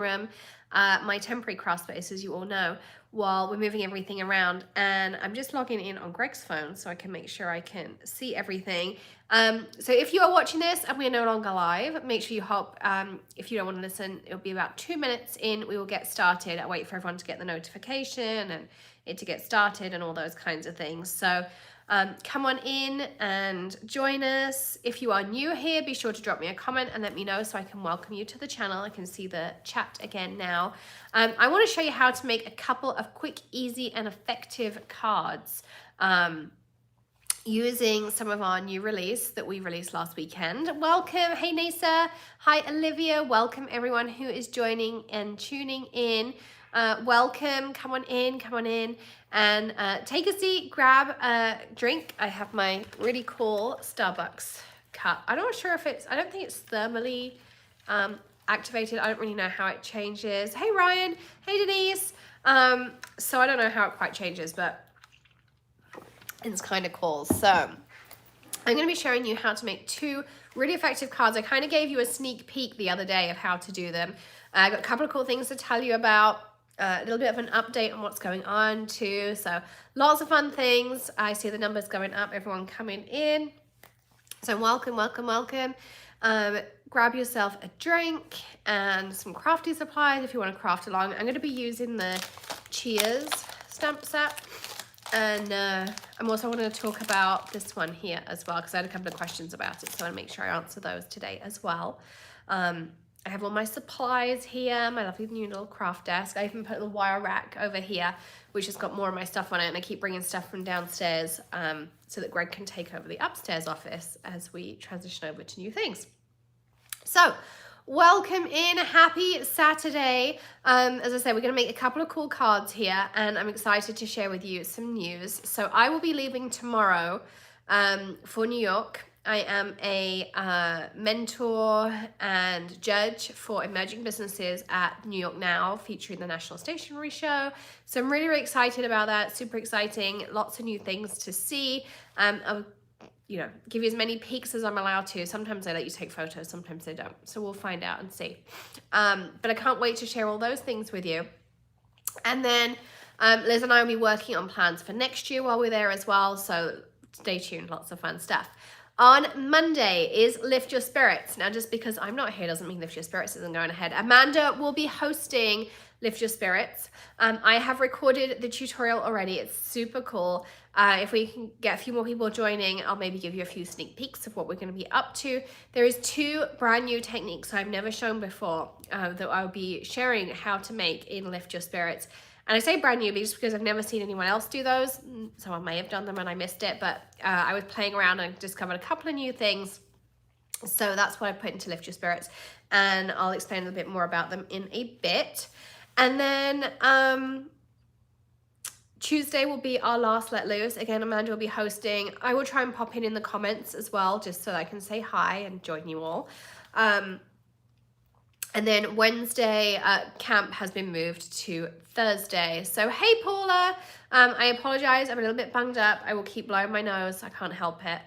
room, my temporary craft space, as you all know, while we're moving everything around. And I'm just logging in on Greg's phone so I can make sure I can see everything. So if you are watching this and we're no longer live, make sure you hop, if you don't want to listen, it'll be about 2 minutes in, we will get started. I wait for everyone to get the notification and it to get started and all those kinds of things. So come on in and join us. If you are new here, be sure to drop me a comment and let me know so I can welcome you to the channel. I can see the chat again now. I want to show you how to make a couple of quick, easy, and effective cards using some of our new release that we released last weekend. Welcome. Hey, Nisa. Hi, Olivia. Welcome everyone who is joining and tuning in. Welcome. Come on in and take a seat, grab a drink. I have my really cool Starbucks cup. I'm not sure if I don't think it's thermally activated. I don't really know how it changes. Hey, Ryan. Hey, Denise. So I don't know how it quite changes, but it's kind of cool. So I'm going to be showing you how to make 2 really effective cards. I kind of gave you a sneak peek the other day of how to do them. I got a couple of cool things to tell you about, a little bit of an update on what's going on too. So lots of fun things. I see the numbers going up, everyone coming in. So welcome. Grab yourself a drink and some crafty supplies if you want to craft along. I'm going to be using the Cheers stamp set. And I'm also going to talk about this one here as well, because I had a couple of questions about it, so I want to make sure I answer those today as well. I have all my supplies here, my lovely new little craft desk. I even put a little wire rack over here, which has got more of my stuff on it, and I keep bringing stuff from downstairs so that Greg can take over the upstairs office as we transition over to new things. So, welcome in, happy Saturday. As I said, we're going to make a couple of cool cards here, and I'm excited to share with you some news. So I will be leaving tomorrow for New York. I am a mentor and judge for emerging businesses at New York Now, featuring the National Stationery Show. So I'm really, really excited about that, super exciting, lots of new things to see. I'll give you as many peeks as I'm allowed to. Sometimes I let you take photos, sometimes I don't. So we'll find out and see. But I can't wait to share all those things with you. And then Liz and I will be working on plans for next year while we're there as well. So stay tuned, lots of fun stuff. On Monday is Lift Your Spirits. Now, just because I'm not here doesn't mean Lift Your Spirits isn't going ahead. Amanda will be hosting Lift Your Spirits. I have recorded the tutorial already. It's super cool. If we can get a few more people joining, I'll maybe give you a few sneak peeks of what we're going to be up to. There is 2 brand new techniques I've never shown before that I'll be sharing how to make in Lift Your Spirits. And I say brand new just because I've never seen anyone else do those. Someone may have done them and I missed it, but I was playing around and discovered a couple of new things. So that's what I put into Lift Your Spirits, and I'll explain a little bit more about them in a bit. And then Tuesday will be our last Let Loose. Again, Amanda will be hosting. I will try and pop in the comments as well, just so I can say hi and join you all. And then Wednesday, camp has been moved to Thursday. So, hey, Paula, I apologize. I'm a little bit bunged up. I will keep blowing my nose. I can't help it.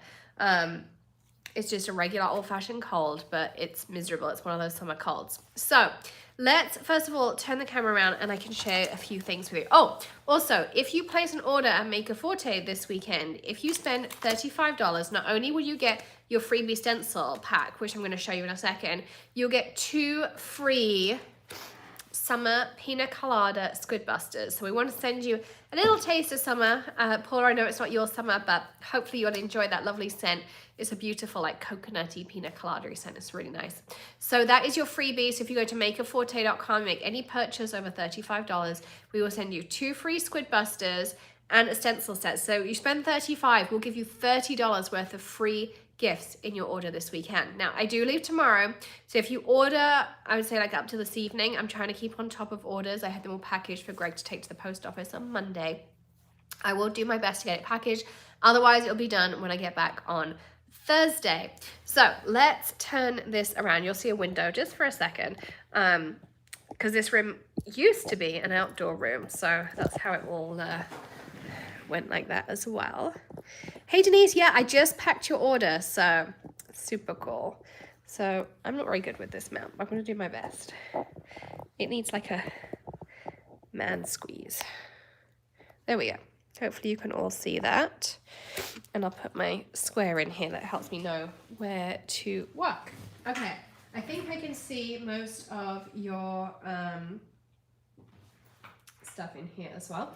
It's just a regular old-fashioned cold, but it's miserable. It's one of those summer colds. So let's, first of all, turn the camera around and I can share a few things with you. Oh, also, if you place an order at Make a Forte this weekend, if you spend $35, not only will you get your freebie stencil pack, which I'm going to show you in a second, you'll get 2 free summer pina colada squid busters. So we want to send you a little taste of summer. Paula, I know it's not your summer, but hopefully you'll enjoy that lovely scent. It's a beautiful, like, coconutty pina colada scent. It's really nice. So that is your freebie. So if you go to makeaforte.com, make any purchase over $35, we will send you 2 free squid busters and a stencil set. So you spend $35, we'll give you $30 worth of free gifts in your order this weekend. Now, I do leave tomorrow, so if you order, I would say like up to this evening, I'm trying to keep on top of orders. I had them all packaged for Greg to take to the post office on Monday. I will do my best to get it packaged. Otherwise, it'll be done when I get back on Thursday. So let's turn this around. You'll see a window just for a second, because this room used to be an outdoor room, so that's how it all went like that as well. Hey Denise, yeah, I just packed your order, so super cool. So I'm not very good with this mount, but I'm going to do my best. It needs like a man squeeze. There we go. Hopefully you can all see that. And I'll put my square in here that helps me know where to work. Okay, I think I can see most of your stuff in here as well.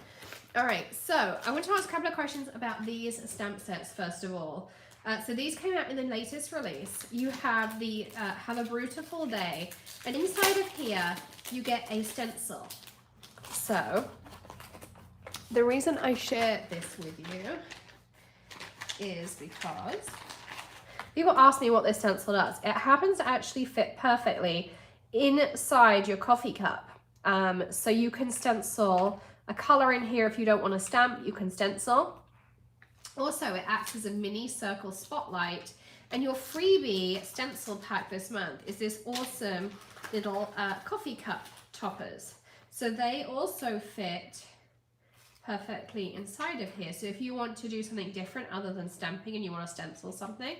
All right, so I want to ask a couple of questions about these stamp sets first of all. So these came out in the latest release. You have the Have a Beautiful Day, and inside of here you get a stencil. So the reason I share this with you is because people ask me what this stencil does. It happens to actually fit perfectly inside your coffee cup. So you can stencil a color in here. If you don't want to stamp, you can stencil. Also, it acts as a mini circle spotlight. And your freebie stencil pack this month is this awesome little coffee cup toppers. So they also fit perfectly inside of here. So if you want to do something different other than stamping and you want to stencil something,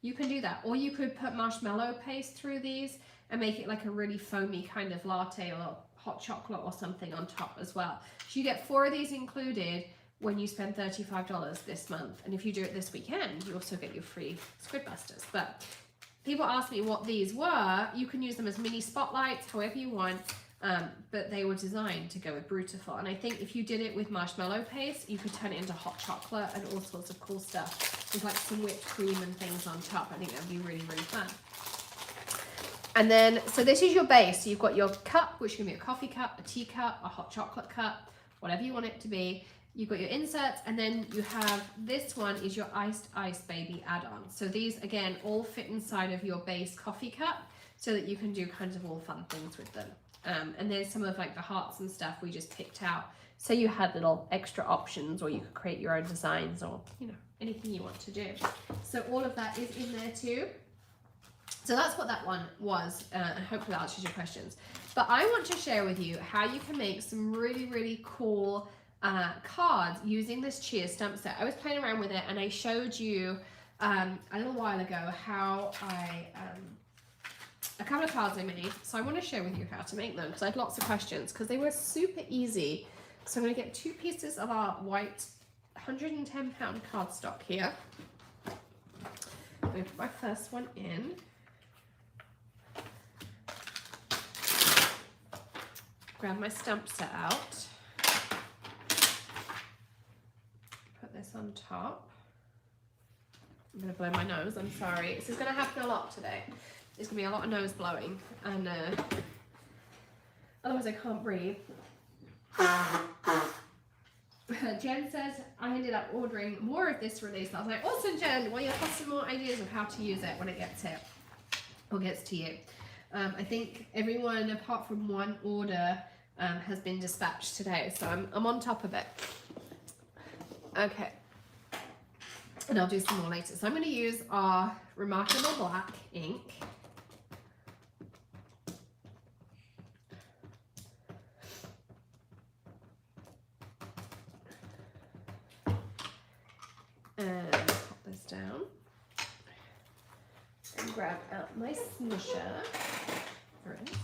you can do that. Or you could put marshmallow paste through these and make it like a really foamy kind of latte or hot chocolate or something on top as well. So you get 4 of these included when you spend $35 this month. And if you do it this weekend, you also get your free squid busters. But people ask me what these were. You can use them as mini spotlights, however you want. But they were designed to go with Beautiful. And I think if you did it with marshmallow paste, you could turn it into hot chocolate and all sorts of cool stuff with like some whipped cream and things on top. I think that would be really, really fun. And then, so this is your base. So you've got your cup, which can be a coffee cup, a tea cup, a hot chocolate cup, whatever you want it to be. You've got your inserts, and then you have, this one is your Iced Ice Baby add-on. So these, again, all fit inside of your base coffee cup so that you can do kinds of all fun things with them. And then some of like the hearts and stuff we just picked out. So you had little extra options, or you could create your own designs, or, you know, anything you want to do. So all of that is in there too. So that's what that one was, and hopefully that answers your questions. But I want to share with you how you can make some really, really cool cards using this Cheers stamp set. I was playing around with it, and I showed you a little while ago how a couple of cards I made. So I want to share with you how to make them because I had lots of questions because they were super easy. So I'm going to get 2 pieces of our white 110-pound cardstock here. I'm going to put my first one in. Grab my stamp set out. Put this on top. I'm going to blow my nose, I'm sorry. This is going to happen a lot today. There's going to be a lot of nose blowing, and otherwise I can't breathe. Jen says, I ended up ordering more of this release last night. Awesome, Jen. Well, you'll have some more ideas of how to use it when it gets here, or gets to you. I think everyone, apart from one order, has been dispatched today, so I'm on top of it. Okay. And I'll do some more later. So I'm going to use our Remarkable Black ink. And pop this down. And grab out my smusher. There it is.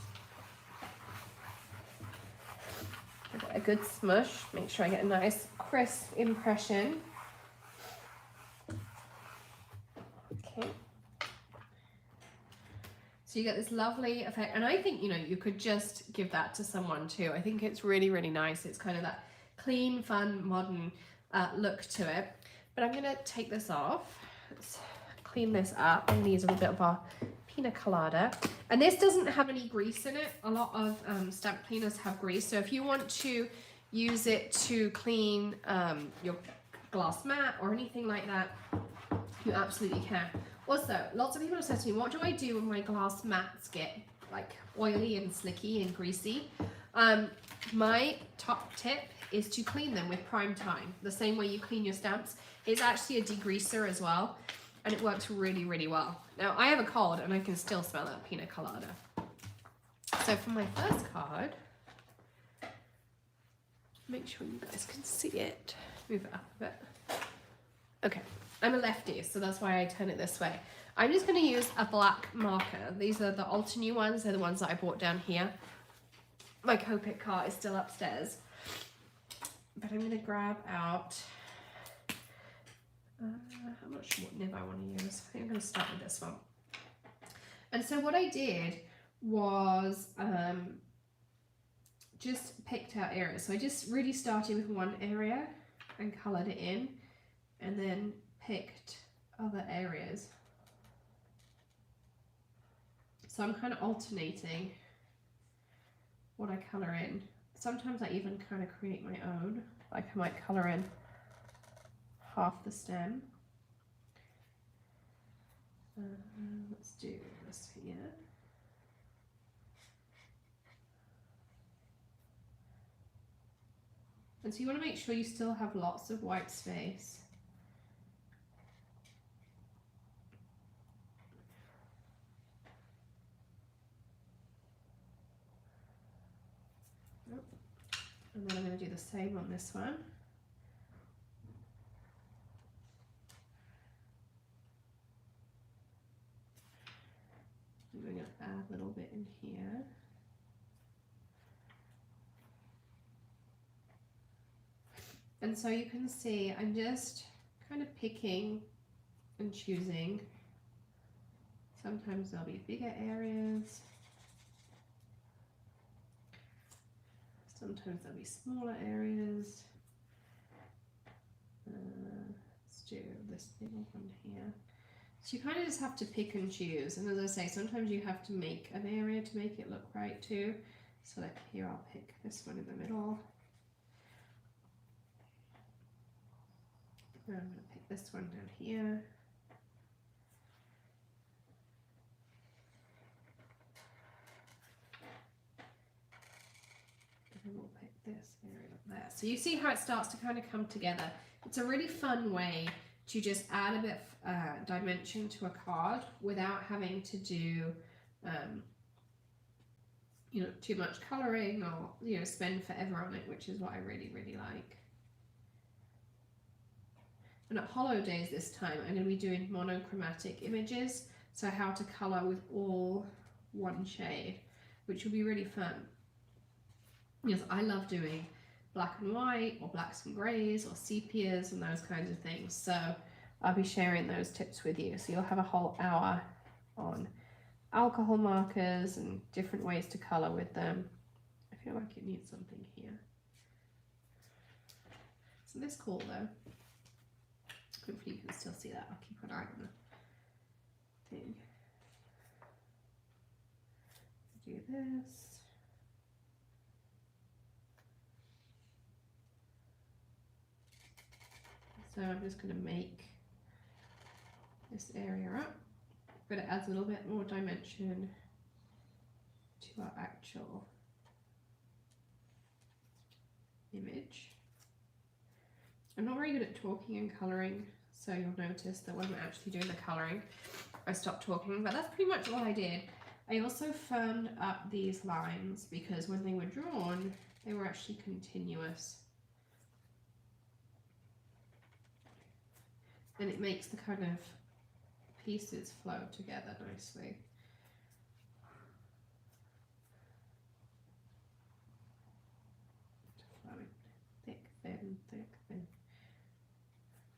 Give it a good smush. Make sure I get a nice crisp impression. Okay. So you get this lovely effect. And I think, you know, you could just give that to someone too. I think it's really, really nice. It's kind of that clean, fun, modern look to it. But I'm going to take this off. Let's clean this up. I'm going to use a little bit of our pina colada. And this doesn't have any grease in it. A lot of stamp cleaners have grease. So if you want to use it to clean your glass mat or anything like that, you absolutely can. Also, lots of people have said to me, what do I do when my glass mats get like oily and slicky and greasy? My top tip is to clean them with Prime Time, the same way you clean your stamps. It's actually a degreaser as well, and it works really, really well. Now, I have a cold, and I can still smell that pina colada. So for my first card, make sure you guys can see it. Move it up a bit. Okay, I'm a lefty, so that's why I turn it this way. I'm just going to use a black marker. These are the Ultra New ones. They're the ones that I bought down here. My Copic cart is still upstairs. But I'm going to grab out, I'm not sure what nib I want to use. I think I'm going to start with this one. And so what I did was just picked out areas. So I just really started with one area and coloured it in, and then picked other areas. So I'm kind of alternating what I colour in. Sometimes I even kind of create my own. Like I might colour in half the stem. Let's do this here. And so you want to make sure you still have lots of white space. And then I'm going to do the same on this one. I'm going to add a little bit in here. And so you can see I'm just kind of picking and choosing. Sometimes there'll be bigger areas. Sometimes there'll be smaller areas. Let's do this little one here. So you kind of just have to pick and choose. And as I say, sometimes you have to make an area to make it look right too. So like here, I'll pick this one in the middle. And I'm going to pick this one down here. And we'll pick this area up there. So you see how it starts to kind of come together. It's a really fun way to just add a bit of dimension to a card without having to do you know, too much colouring or, you know, spend forever on it, which is what I really, really like. And at Holo Days this time, I'm going to be doing monochromatic images, so how to colour with all one shade, which will be really fun. Because I love doing black and white, or blacks and greys, or sepias, and those kinds of things. So I'll be sharing those tips with you. So you'll have a whole hour on alcohol markers and different ways to colour with them. I feel like it needs something here. Isn't this cool though? Hopefully you can still see that. I'll keep an eye on the thing. Do this. So I'm just going to make this area up, but it adds a little bit more dimension to our actual image. I'm not very good at talking and colouring, so you'll notice that when I'm actually doing the colouring, I stopped talking, but that's pretty much all I did. I also firmed up these lines because when they were drawn, they were actually continuous. And it makes the kind of pieces flow together nicely. Flowing. Thick, thin, thick, thin.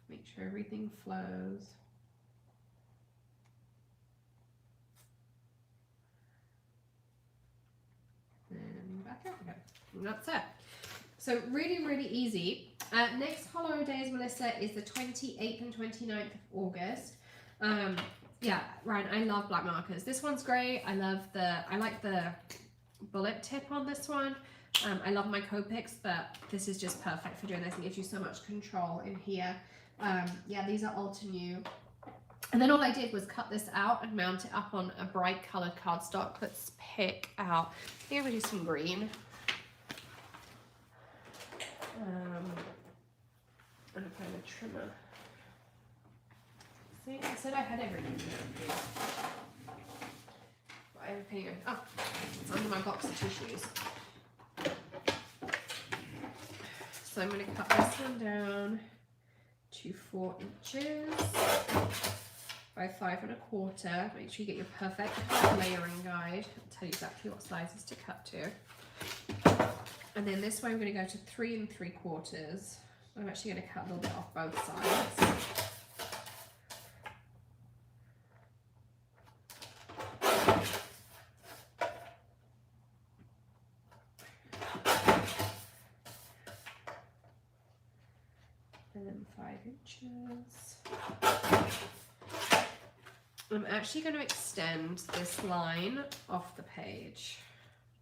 Make sure everything flows. And back out again. And that's it. So really, really easy. Next Holo Days, Melissa, is the 28th and 29th of August. Yeah, Ryan, I love black markers. This one's great. I like the bullet tip on this one. I love my Copics, but this is just perfect for doing this. It gives you so much control in here. Yeah, these are Ultra New. And then all I did was cut this out and mount it up on a bright coloured cardstock. Let's pick out, I think I'm going to do some green. I'm going to find a trimmer. See, I said I had everything. Everything. Oh, it's under my box of tissues. So I'm going to cut this one down to 4 inches. by 5 1/4. Make sure you get your perfect layering guide. I'll tell you exactly what sizes to cut to. And then this way I'm going to go to 3 3/4. I'm actually going to cut a little bit off both sides. And then 5 inches. I'm actually going to extend this line off the page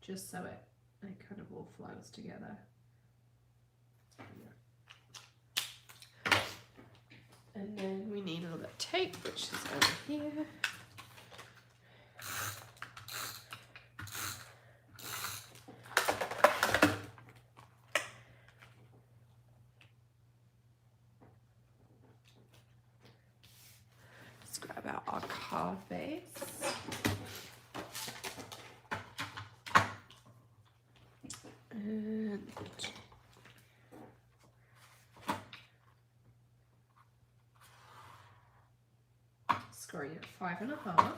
just so it kind of all flows together. And then we need a little bit of tape, which is over here. Let's grab out our card base. And scoring at 5 1/2.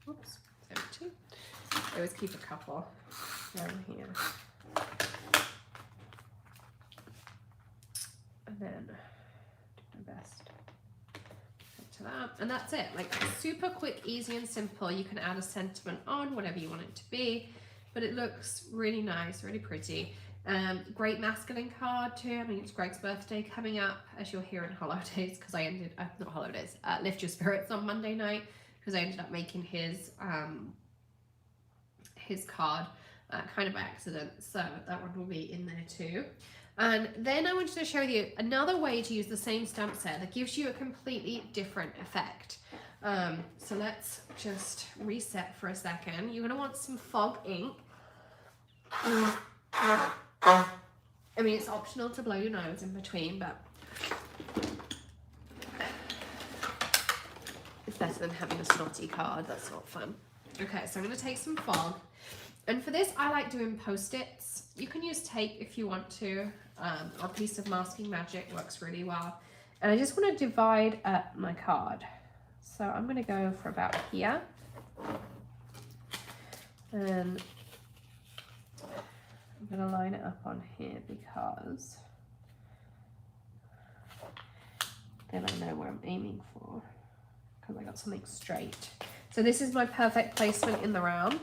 Oops, 72. I always keep a couple down here. And then do my best. To that. And that's it. Like super quick, easy and simple. You can add a sentiment on, whatever you want it to be. But it looks really nice, really pretty. Great masculine card too. I mean, it's Greg's birthday coming up, as you'll hear in holidays, because I ended not holidays, Lift Your Spirits on Monday night, because I ended up making his card kind of by accident. So that one will be in there too. And then I wanted to show you another way to use the same stamp set that gives you a completely different effect. So let's just reset for a second. You're going to want some fog ink. I mean, it's optional to blow your nose in between, but it's better than having a snotty card. That's not fun. Okay, so I'm going to take some fog. And for this, I like doing Post-its. You can use tape if you want to. Or a piece of masking magic works really well. And I just want to divide up my card. So I'm going to go for about here. And I'm going to line it up on here because then I know where I'm aiming for, because I got something straight. So this is my perfect placement in the round.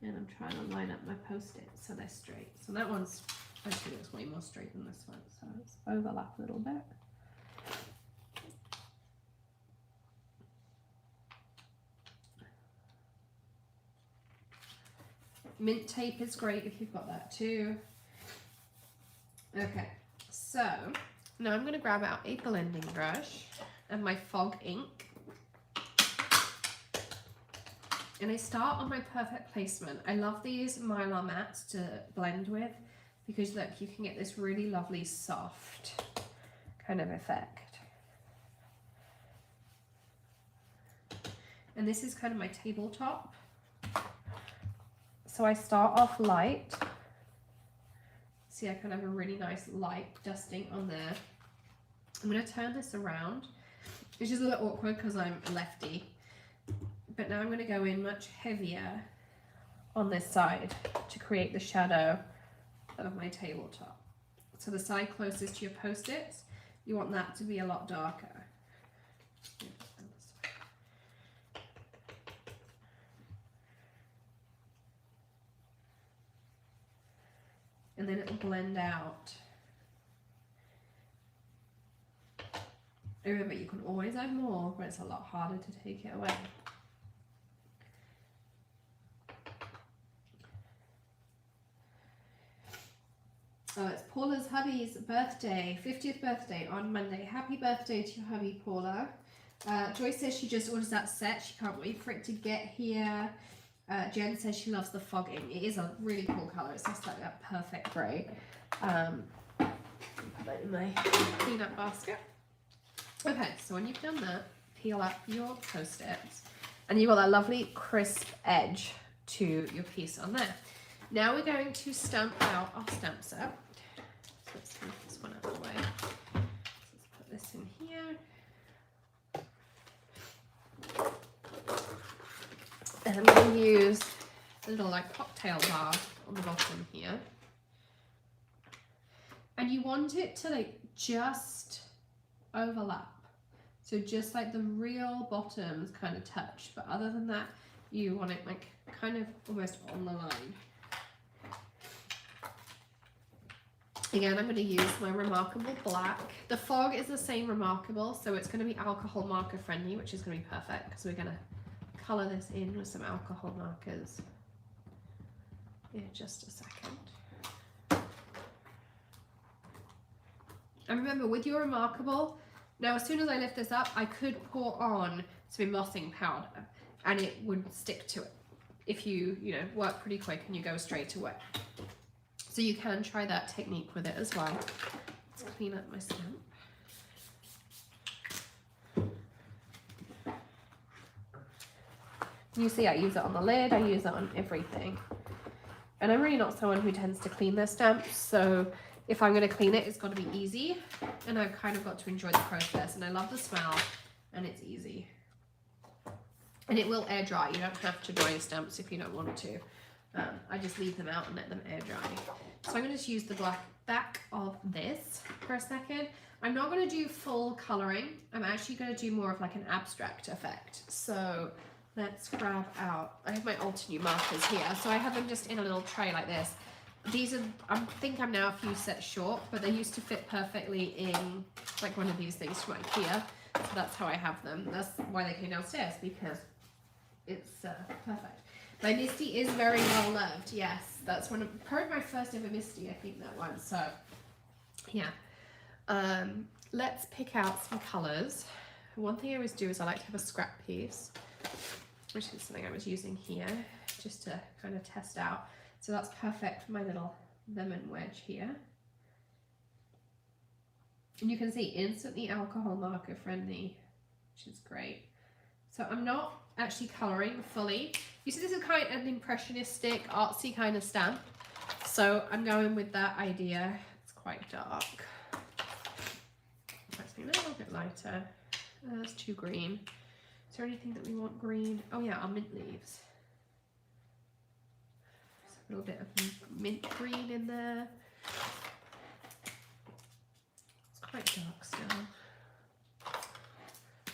And I'm trying to line up my Post-its so they're straight. So that one's, actually looks way more straight than this one. So let's overlap a little bit. Mint tape is great if you've got that too. Okay, so now I'm going to grab out a blending brush and my fog ink. And I start on my perfect placement. I love these Mylar mats to blend with because look, you can get this really lovely soft kind of effect. And this is kind of my tabletop. So I start off light. See, I kind of have a really nice light dusting on there. I'm going to turn this around. It's just a little awkward because I'm a lefty. But now I'm going to go in much heavier on this side to create the shadow of my tabletop. So the side closest to your Post-its, you want that to be a lot darker. And then it'll blend out. Remember, you can always add more, but it's a lot harder to take it away. Oh, it's Paula's hubby's birthday, 50th birthday on Monday. Happy birthday to your hubby, Paula. Joyce says she just orders that set. She can't wait for it to get here. Jen says she loves the fog ink. It is a really cool colour. It's just like that perfect grey. Put that in my cleanup basket. Okay, so when you've done that, peel up your Post-its. And you've got that lovely crisp edge to your piece on there. Now we're going to stamp out our stamp set. So let's move this one out of the way. So let's put this in here. And I'm going to use a little like cocktail bar on the bottom here. And you want it to like just overlap. So just like the real bottoms kind of touch, but other than that, you want it like kind of almost on the line. Again, I'm going to use my Remarkable black. The fog is the same Remarkable, so it's going to be alcohol marker friendly, which is going to be perfect because we're going to color this in with some alcohol markers in just a second. And remember, with your Remarkable, now as soon as I lift this up, I could pour on some embossing powder and it would stick to it if you work pretty quick and you go straight away. So you can try that technique with it as well. Let's clean up my stamp. You see I use it on the lid, I use it on everything. And I'm really not someone who tends to clean their stamps, so if I'm going to clean it, it's got to be easy. And I've kind of got to enjoy the process. And I love the smell, and it's easy. And it will air dry. You don't have to dry your stamps if you don't want to. I just leave them out and let them air dry. So I'm going to just use the black back of this for a second. I'm not going to do full colouring. I'm actually going to do more of like an abstract effect. So let's grab out, I have my Altenew markers here. So I have them just in a little tray like this. These are, I think I'm now a few sets short, but they used to fit perfectly in like one of these things from IKEA. So that's how I have them. That's why they came downstairs, because it's perfect. My Misty is very well loved. Yes, that's probably my first ever Misty, I think, that one. So yeah, let's pick out some colours. One thing I always do is I like to have a scrap piece, which is something I was using here just to kind of test out. So that's perfect for my little lemon wedge here. And you can see instantly alcohol marker friendly, which is great. So I'm not actually colouring fully. You see, this is kind of an impressionistic, artsy kind of stamp. So I'm going with that idea. It's quite dark. Let's be a little bit lighter. That's too green. Is there anything that we want green? Oh yeah, our mint leaves. A little bit of mint green in there. It's quite dark still.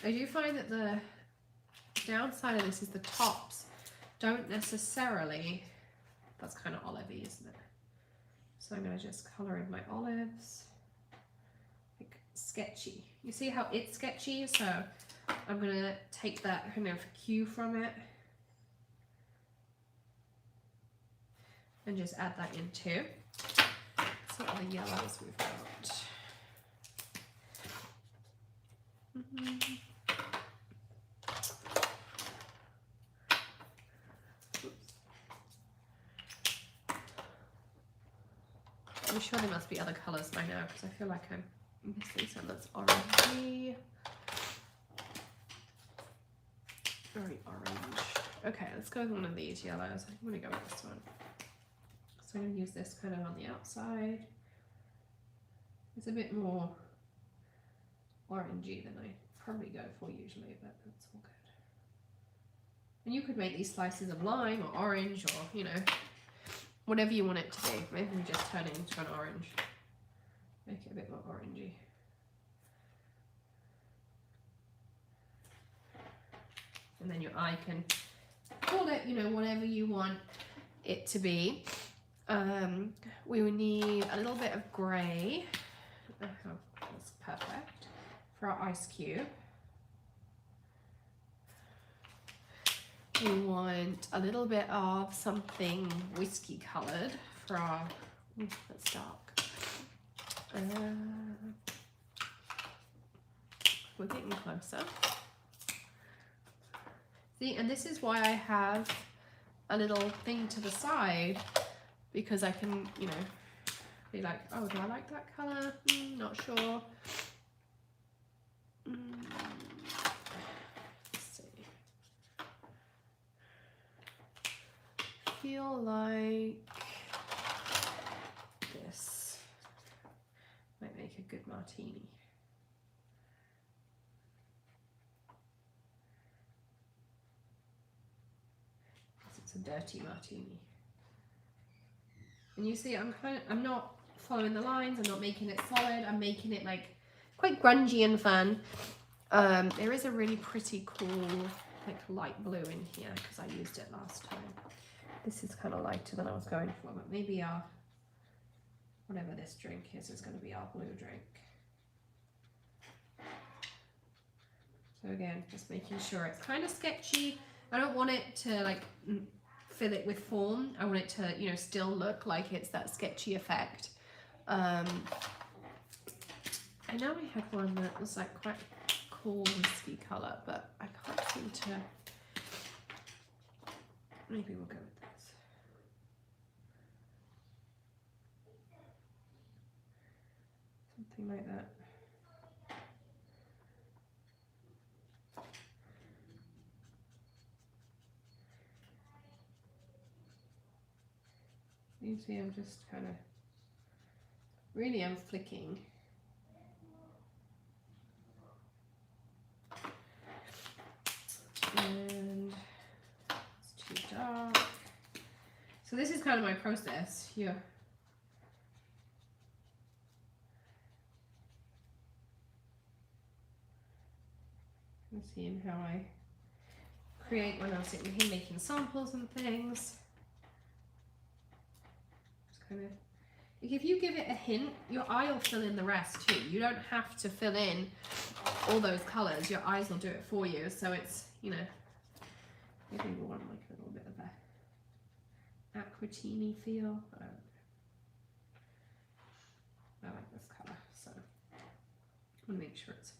I do find that the downside of this is the tops don't necessarily, that's kind of olivey, isn't it? So I'm going to just colour in my olives, like sketchy. You see how it's sketchy? So I'm going to take that kind of cue from it and just add that in too. So what other yellows we've got. I'm sure there must be other colours by now because I feel like I'm missing some that's orangey. Very orange. Okay, let's go with one of these yellows. I'm going to go with this one. So I'm going to use this kind of on the outside. It's a bit more orangey than I probably go for usually, but that's all good. And you could make these slices of lime or orange or, you know, whatever you want it to be. Maybe we just turn it into an orange. Make it a bit more orangey. And then your eye can call it, you know, whatever you want it to be. We will need a little bit of grey. That's perfect for our ice cube. We want a little bit of something whiskey coloured for our, that's dark. We're getting closer. See, and this is why I have a little thing to the side, because I can, you know, be like, oh, do I like that colour? Not sure. Let's see. feel like this might make a good martini. It's a dirty martini. And you see, I'm not following the lines, I'm not making it solid, I'm making it like quite grungy and fun. There is a really pretty cool like light blue in here because I used it last time. This is kind of lighter than I was going for, but maybe our, whatever this drink is going to be our blue drink. So again, just making sure it's kind of sketchy. I don't want it to like fill it with form. I want it to, you know, still look like it's that sketchy effect. I know I had one that was like quite cool whiskey colour, but I can't seem to. Maybe we'll go with this. Something like that. You see, I'm just kind of, really I'm flicking. And it's too dark. So this is kind of my process here. I'm seeing how I create when I'm sitting here making samples and things. Just kind of, like if you give it a hint, your eye will fill in the rest too. You don't have to fill in all those colours. Your eyes will do it for you. So it's, you know, maybe we want like a little bit of a aquatine feel. I like this colour, so I want to make sure it's.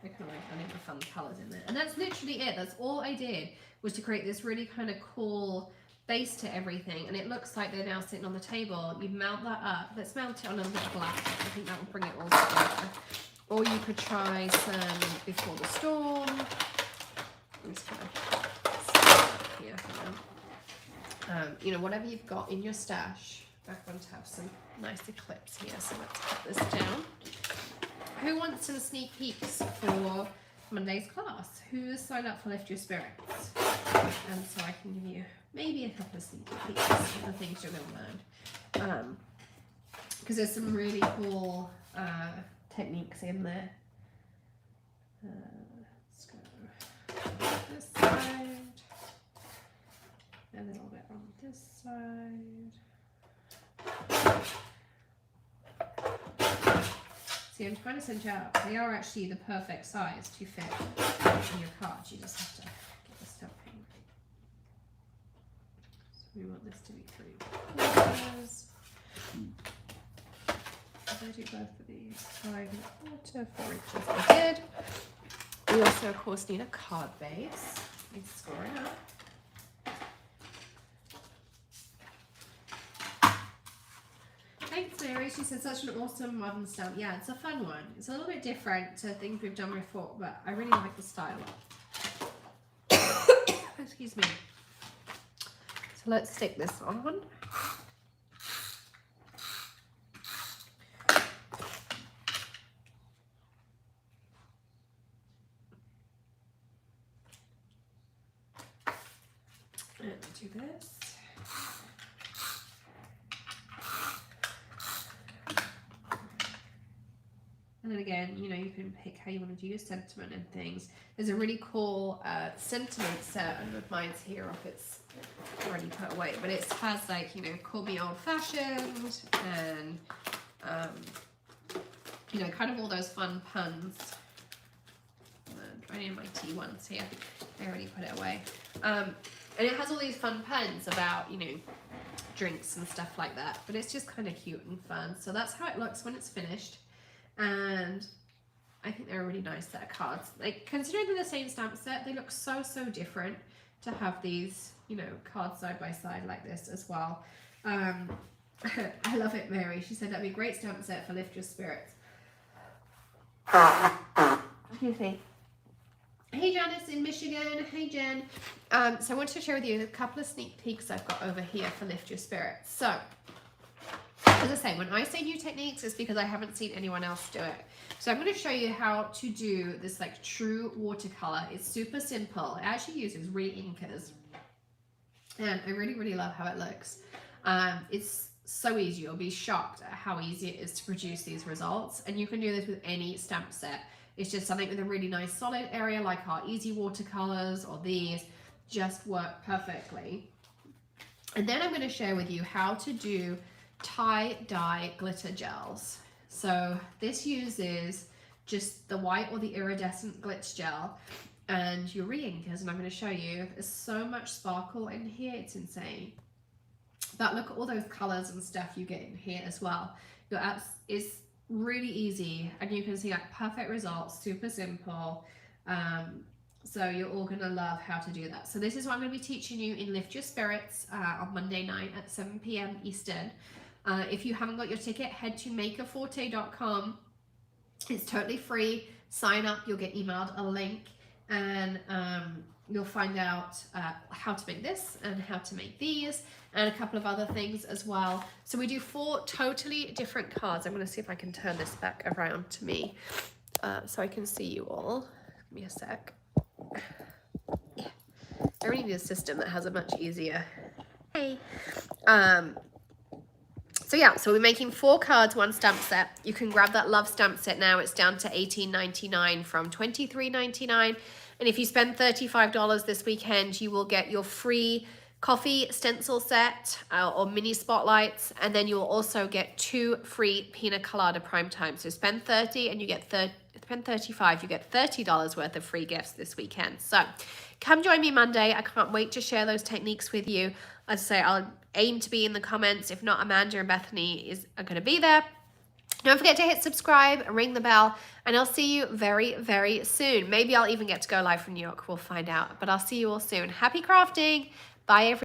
I kind of like adding the fun colours in there. And that's literally it. That's all I did was to create this really kind of cool base to everything. And it looks like they're now sitting on the table. You mount that up. Let's mount it on a little bit of black. I think that will bring it all together. Or you could try some Before the Storm. I'm just going to here. You know, whatever you've got in your stash. I want to have some nice eclipse here. So let's put this down. Who wants some sneak peeks for Monday's class? Who's signed up for Lift Your Spirits? And so I can give you maybe a couple of sneak peeks of the things you're going to learn. Because there's some really cool techniques in there. Let's go this side. A little bit on this side. See, I'm trying to send you out. They are actually the perfect size to fit in your cards. You just have to get the stuffing. So we want this to be 3/4. If I do both of these, 5 1/4, 4 inches. I did. We also, of course, need a card base. Let's score it up. Thanks, Mary. She said such an awesome modern stamp. Yeah, it's a fun one. It's a little bit different to things we've done before, but I really like the style. Excuse me. So let's stick this on. And do this. And then again, you know, you can pick how you want to do your sentiment and things. There's a really cool sentiment set. I don't know if mine's here or if it's already put away, but it has like, you know, call me old fashioned and, you know, kind of all those fun puns. I need my tea ones here. I already put it away. And it has all these fun puns about, you know, drinks and stuff like that. But it's just kind of cute and fun. So that's how it looks when it's finished. And I think they're a really nice set of cards. Like, considering they're the same stamp set, they look so different to have these, you know, cards side by side like this as well. I love it, Mary. She said that'd be a great stamp set for Lift Your Spirits. Excuse me. Hey Janice in Michigan. Hey Jen. So I wanted to share with you a couple of sneak peeks I've got over here for Lift Your Spirits. So, as I say, when I say new techniques, it's because I haven't seen anyone else do it. So I'm going to show you how to do this like true watercolor. It's super simple. It actually uses re-inkers. And I really, really love how it looks. It's so easy. You'll be shocked at how easy it is to produce these results. And you can do this with any stamp set. It's just something with a really nice solid area like our easy watercolors or these just work perfectly. And then I'm going to share with you how to do tie-dye glitter gels. So this uses just the white or the iridescent glitch gel and your re-inkers, and I'm going to show you. There's so much sparkle in here, it's insane. But look at all those colors and stuff you get in here as well. Your apps is really easy, and you can see like perfect results, super simple. So you're all going to love how to do that. So this is what I'm going to be teaching you in Lift Your Spirits on Monday night at 7 p.m. Eastern. If you haven't got your ticket, head to makerforte.com. It's totally free. Sign up, you'll get emailed a link, and you'll find out how to make this and how to make these and a couple of other things as well. So we do 4 totally different cards. I'm going to see if I can turn this back around to me so I can see you all. Give me a sec. Yeah. I really need a system that has a much easier. Hey. So yeah, so we're making 4 cards, 1 stamp set. You can grab that Love stamp set now. It's down to $18.99 from $23.99. And if you spend $35 this weekend, you will get your free coffee stencil set or mini spotlights. And then you will also get 2 free pina colada prime time. So spend $30 and you get spend $35, you get $30 worth of free gifts this weekend. So come join me Monday. I can't wait to share those techniques with you. As I say, I'll aim to be in the comments. If not, Amanda and Bethany are going to be there. Don't forget to hit subscribe, ring the bell, and I'll see you very, very soon. Maybe I'll even get to go live from New York. We'll find out. But I'll see you all soon. Happy crafting. Bye, everyone.